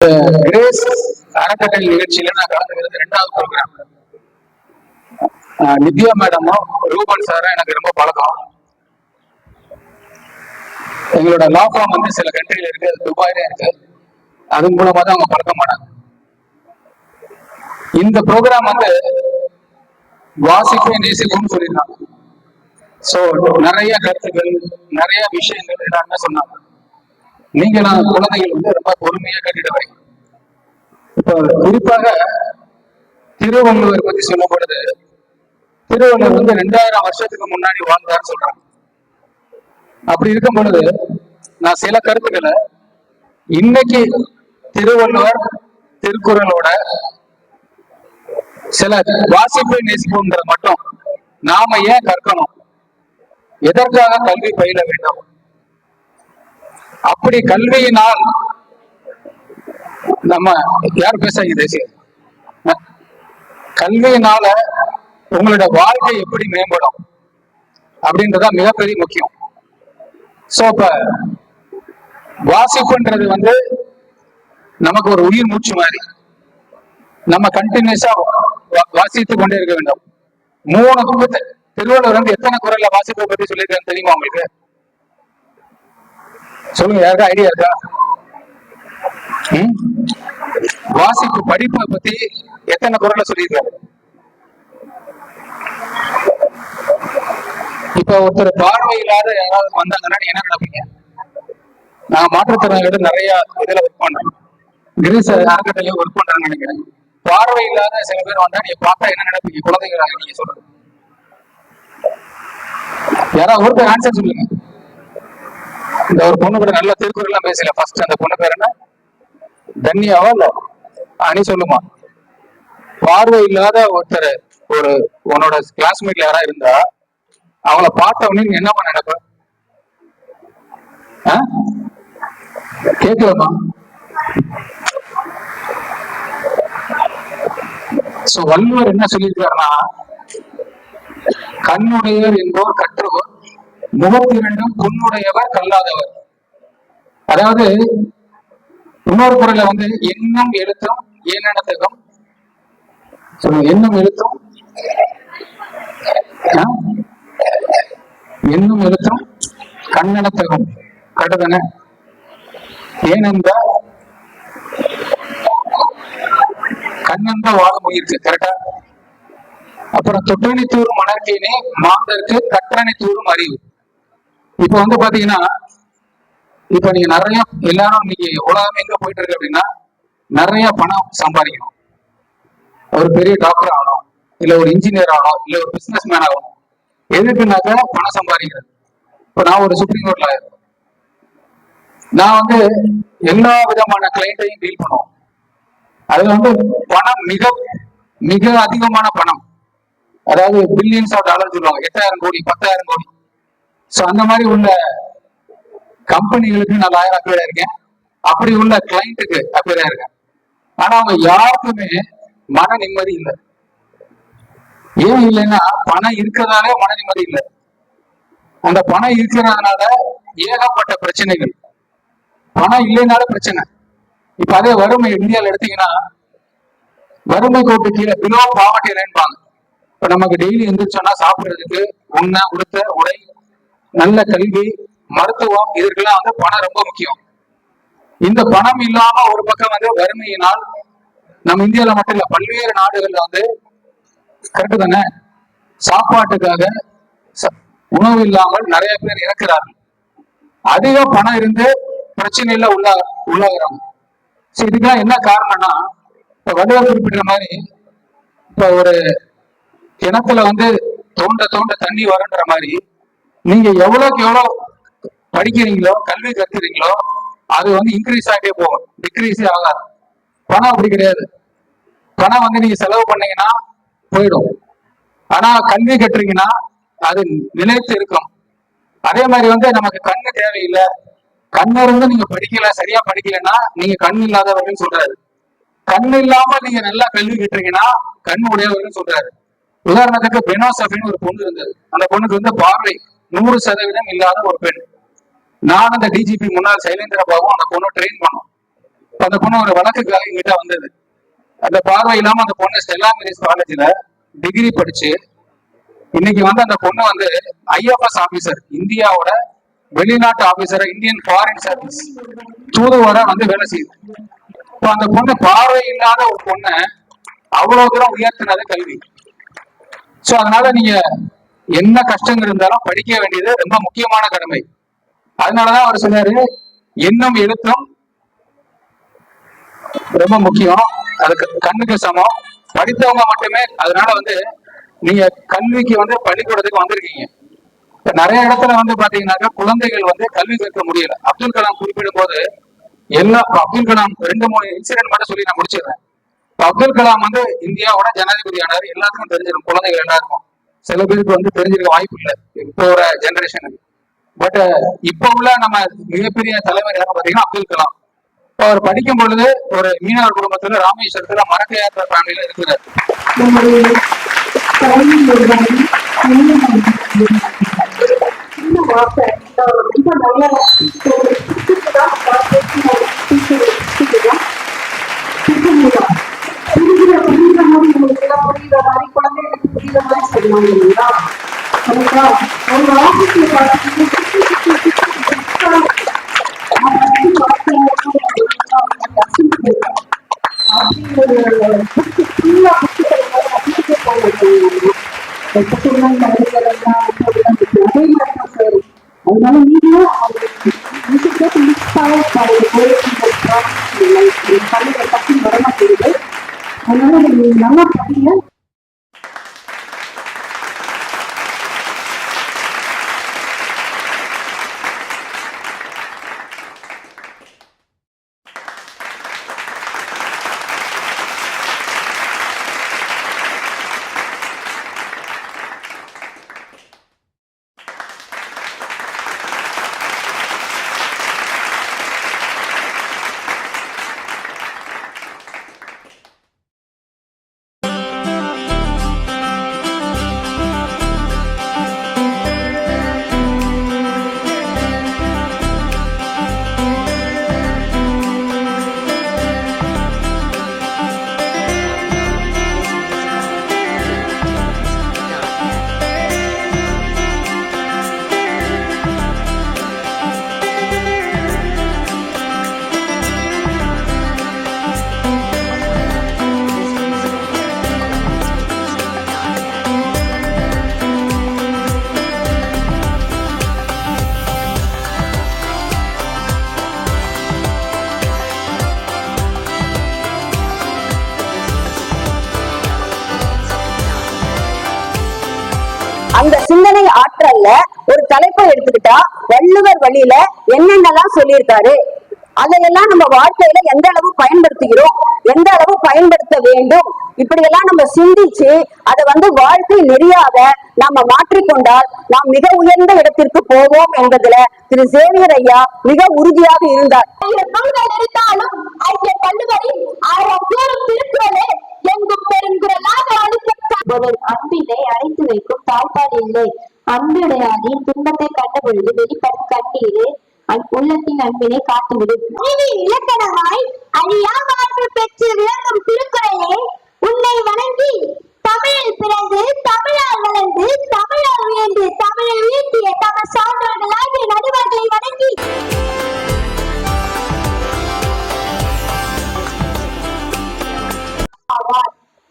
Grace அறக்கட்டளை நிகழ்ச்சியில நான் கலந்துக்கிறது 2வது ப்ரோக்ராம். நித்யா மேடமும் ரூபன் சாரும் எனக்கு ரொம்ப பழக்கம். எங்களோட லா ஃபார்ம் வந்து சில கண்ட்ரில இருக்கு, துபாயில இருக்கு. அது மூலமா தான் அவங்க பழக்கமானாங்க. இந்த ப்ரோக்ராம் வந்து வாசிப்பை நேசிக்கும்னு சொல்லியிருந்தாங்க. சோ நிறைய கருத்துக்கள், நிறைய விஷயங்கள் எல்லாருமே சொன்னாங்க. நீங்க நான் குழந்தைகள் வந்து ரொம்ப பொறுமையா கேட்டுட்டு வரீங்க. இப்ப குறிப்பாக திருவள்ளுவர் பத்தி சொல்லும் பொழுது, திருவள்ளுவர் வந்து 2000 வருஷத்துக்கு முன்னாடி வாழ்ந்தான்னு சொல்றாங்க. அப்படி இருக்கும் பொழுது நான் சில கருத்துக்களை இன்னைக்கு திருவள்ளுவர் திருக்குறளோட சில வாசிப்பை நேசிப்போம்ன்றத மட்டும் நாம ஏன் கற்கணும், எதற்காக கல்வி பயில வேண்டும், அப்படி கல்வியினால் நம்ம யார் பேசுறீங்க தேசிய கல்வியினால உங்களோட வாழ்க்கை எப்படி மேம்படும் அப்படின்றத மிகப்பெரிய முக்கியம். சோ இப்ப வாசிப்புன்றது வந்து நமக்கு ஒரு உயிர் மூச்சு மாதிரி. நம்ம கண்டினியூஸா வாசித்து கொண்டே இருக்க வேண்டும். 3 திருவள்ளுவர் வந்து எத்தனை குறள்ல வாசிப்பை பத்தி சொல்லியிருக்காரு தெரியுமா உங்களுக்கு? சொல்லுங்க, யாருக்கா ஐடியா இருக்கா? வாசிப்பு படிப்பை பத்தி எத்தனை குறள்ல சொல்லியிருக்காரு? இப்ப ஒருத்தர் பார்வை இல்லாத யாராவது வந்தாங்கன்னா என்ன நினைப்பீங்க? நான் மாற்றுத்திறனாளியோட நிறைய இதுல ஒர்க் பண்றேன், கிரீஸ் அறக்கட்டளையும் ஒர்க் பண்றேன்னு நினைக்கிறேன். பார்வை இல்லாத சில பேர் வந்தா நீங்க பார்த்தா என்ன நினைப்பீங்க? குழந்தைகளாக நீங்க சொல்றது யாராவது ஒருத்தர் ஆன்சர் சொல்லுங்க. இந்த ஒரு பொண்ணு கூட நல்ல திருக்குறள் பேசல. ஃபர்ஸ்ட் அந்த பொண்ணு பேர் என்ன? தன்யாவா இல்ல அணி சொல்லுமா? பார்வை இல்லாத ஒருத்தர் ஒரு உன்னோட கிளாஸ்மேட்ல யாரா இருந்தா அவங்கள பார்த்த உடனே என்ன பண்ண நினைப்ப? கேட்கலாமா? சோ வள்ளுவர் என்ன சொல்லியிருக்காருன்னா, கண்ணுடையவர் என்போர் கற்றவர், முகத்திரண்டும் புண்ணுடையவர் கல்லாதவர். அதாவது இன்னொரு குறள்ல வந்து எண்ணம் எழுத்தும் ஏனெனத்தகம், எண்ணம் எழுத்தும் எண்ணும் எழுத்தும் கண்ணெனத்தகம் கடுதன ஏனென்ற கண்ணென்ற வாழும் உயிருக்கு. கரெக்டா? அப்புறம் தொற்றணி தூரும் மணற்கேனே மாந்தருக்கு கற்றணி தூரும் அறிவு. இப்ப வந்து பாத்தீங்கன்னா, இப்ப நீங்க நிறைய எல்லாரும் இன்னைக்கு உலகம் எங்க போயிட்டு இருக்கு அப்படின்னா, நிறைய பணம் சம்பாதிக்கணும். ஒரு பெரிய டாக்டர் ஆகணும், இல்ல ஒரு இன்ஜினியர் ஆகணும், இல்ல ஒரு பிசினஸ் மேன் ஆகணும். எதுக்குனாக்க பணம் சம்பாதிக்கிறது. இப்ப நான் ஒரு சுப்ரீம் கோர்ட்ல நான் வந்து எல்லா விதமான கிளைண்ட்டையும் டீல் பண்ணுவோம். அதுல வந்து பணம் மிக மிக அதிகமான பணம், அதாவது பில்லியன்ஸ் ஆஃப் டாலர் சொல்லுவாங்க, 8000 கோடி 10,000 கோடி. சோ அந்த மாதிரி உள்ள கம்பெனிகளுக்கு நான் லாயர் அப்பியரா இருக்கேன், அப்படி உள்ள கிளைண்ட்டுக்கு அப்பியரா இருக்கேன். ஆனா அவங்க யாருக்குமே மன நிம்மதி இல்லை. ஏன் இல்லைன்னா, பணம் இருக்கிறதாலே மன நிம்மதி இல்லை. அந்த பணம் இருக்கிறதுனால ஏகப்பட்ட பிரச்சனைகள். பணம் இல்லைனாலும் பிரச்சனை. இப்ப அதே வறுமை இந்தியாவில் எடுத்தீங்கன்னா, வறுமை கோட்டு கீழே பிலோ பாவர்ட்டி லைன்பாங்க. இப்ப நமக்கு டெய்லி எந்திரிச்சோன்னா சாப்பிடுறதுக்கு உண்ண உடுத்த உடை, நல்ல கல்வி, மருத்துவம், இதற்கெல்லாம் வந்து பணம் ரொம்ப முக்கியம். இந்த பணம் இல்லாம ஒரு பக்கம் வந்து வறுமையினால் நம்ம இந்தியாவில மட்டும் இல்ல, பல்வேறு நாடுகள்ல வந்து கரெக்டு தானே, சாப்பாட்டுக்காக உணவு இல்லாமல் நிறைய பேர் இறக்குறார்கள். அதிக பணம் இருந்து பிரச்சனையில உள்ளாகிறாங்க. இதுக்கெல்லாம் என்ன காரணம்னா, இப்ப வள்ளுவர் குறிப்பிட்ட மாதிரி, இப்ப ஒரு கிணத்துல வந்து தோண்ட தோண்ட தண்ணி வருன்ற மாதிரி, நீங்க எவ்வளவுக்கு எவ்வளவு படிக்கிறீங்களோ, கல்வி கற்கிறீங்களோ, அது வந்து இன்க்ரீஸ் ஆகிட்டே போகும், டிக்ரீஸே ஆகாது. பணம் அப்படி கிடையாது. பணம் வந்து நீங்க செலவு பண்ணீங்கன்னா போயிடும். ஆனா கல்வி கட்டுறீங்கன்னா அது நிலைத்து இருக்கும். அதே மாதிரி வந்து நமக்கு கண்ணு தேவையில்லை. கண்ணு இருந்து நீங்க படிக்கல, சரியா படிக்கலன்னா நீங்க கண் இல்லாதவர்கள் சொல்றாரு. கண் இல்லாம நீங்க நல்லா கல்வி கட்டுறீங்கன்னா கண் உடையவர்கள் சொல்றாரு. உதாரணத்துக்கு பெனோசபின்னு ஒரு பொண்ணு இருந்தது. அந்த பொண்ணுக்கு வந்து பார்வை 100% இல்லாத ஒரு பெண். நான் அந்த டிஜிபி முன்னாள் சைலேந்திர பாபுவும் அந்த பொண்ணு ட்ரெயின் பண்ணோம். அந்த பொண்ணு ஒரு வழக்குக்காக எங்கிட்ட வந்தது. அந்த பார்வை இல்லாம அந்த பொண்ணு ஸ்டெல்லா மேரிஸ் காலேஜ்ல டிகிரி படிச்சு இன்னைக்கு அந்த பொண்ணு IFS ஆபீசர், இந்தியாவோட வெளிநாட்டு ஆபீசர், இந்தியன் ஃபாரின் சர்வீஸ் தூதுவரை வேலை செய்யுது. இப்போ அந்த பொண்ணு பார்வை இல்லாத ஒரு பொண்ணை அவ்வளவு தூரம் உயர்த்தினது கல்வி. சோ அதனால நீங்க என்ன கஷ்டங்கள் இருந்தாலும் படிக்க வேண்டியது ரொம்ப முக்கியமான கடமை. அதனாலதான் அவர் சொன்னாரு, எண்ணம் எழுத்தும் ரொம்ப முக்கியம், அதுக்கு கண்ணுக்கு சமம். படித்தவங்க மட்டுமே. அதனால நீங்க கல்விக்கு பள்ளிக்கூடத்துக்கு வந்திருக்கீங்க. இப்ப நிறைய இடத்துல பாத்தீங்கன்னாக்கா குழந்தைகள் கல்வி கற்க முடியல. அப்துல் கலாம் குறிப்பிடும் போது அப்துல் கலாம் 2-3 இன்சிடென்ட் மட்டும் சொல்லி நான் முடிச்சிடுறேன். அப்துல் கலாம் இந்தியாவோட ஜனாதிபதி ஆனார். எல்லாத்துக்கும் தெரிஞ்சிடும், குழந்தைகள் எல்லாருக்கும். சில பேருக்கு தெரிஞ்சிருக்க வாய்ப்பு இல்லை இப்போ ஒரு ஜெனரேஷனுக்கு. பட் இப்ப உள்ள நம்ம மிகப்பெரிய தலைவர் யாரும் பாத்தீங்கன்னா அப்துல் கலாம். அவர் படிக்கும் பொழுது ஒரு மீனவர் குடும்பத்துல ராமேஸ்வரத்துல மரக்கையாற்ற ஃபேமிலியில இருக்கிறார். அதனால நீங்களும் பத்தி வரமாட்டேங்குது. அதனால நீங்க நல்லா படிங்க. அந்த சிந்தனை ஆற்றல்ல ஒரு தலைப்பை எடுத்துக்கிட்டா வள்ளுவர் வழியில என்னென்னலாம் சொல்லியிருக்காரு, அதையெல்லாம் நம்ம வாழ்க்கையில எந்த அளவு பயன்படுத்துகிறோம், எந்த அளவு பயன்படுத்த வேண்டும், இப்படியெல்லாம் நம்ம சிந்திச்சு அதை வாழ்க்கை நெறியாக நாம மாற்றிக்கொண்டால் நாம் மிக உயர்ந்த இடத்திற்கு போவோம் என்பதுல திரு சேவியர் ஐயா மிக உறுதியாக இருந்தார். அன்பினை அழைத்து வைக்கும் தாழ்பாடு இல்லை. அன்புடையாரின் துன்பத்தை கண்டபொழுது வெளிப்படும் கண்ணீரு உள்ளத்தின் அன்பினை காட்டுவிடும். இலக்கணமாய் அழியா வாழ்வு பெற்று விளங்கும் திருக்குறளே, உன்னை வணங்கி தமிழில் பிறந்து தமிழால் வளர்ந்து தமிழால் உயர்ந்து தமிழை உயர்த்திய தமிழ் சான்றோர்களாகிய நடுவர்களை வணங்கி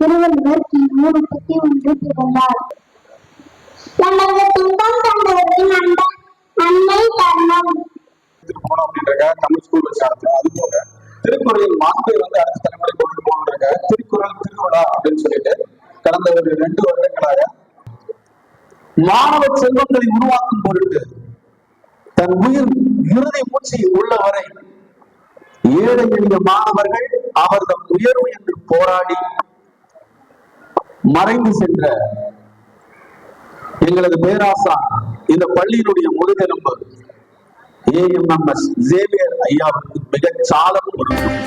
திருவள்ளுவர் கிமு 31 பிறந்தார். நமது துன்பம் கண்டவரின் அன்னை தர்மம் போனோம் அப்படின்ற தமிழ் ஸ்கூல் வச்சு நடத்துறோம். அது போக திருக்குறளின் மாண்பை அடுத்த தலைமுறை கொண்டு போகணுன்ற திருக்குறள் திருவிழா அப்படின்னு சொல்லிட்டு கடந்த ஒரு 2 வருடங்களாக மாணவ செல்வங்களை உருவாக்கும் பொருட்டு தன் உயிர் இறுதி மூச்சு உள்ளவரை ஏழை எளிய மாணவர்கள் அவர்தம் உயர்வு என்று போராடி மறைந்து சென்ற எங்களது பேராசான் இந்த பள்ளியினுடைய முதுகெலும்பு AMMS சேவியர் ஐயாவுக்கு மிகச் சாலம் பொருந்தும்.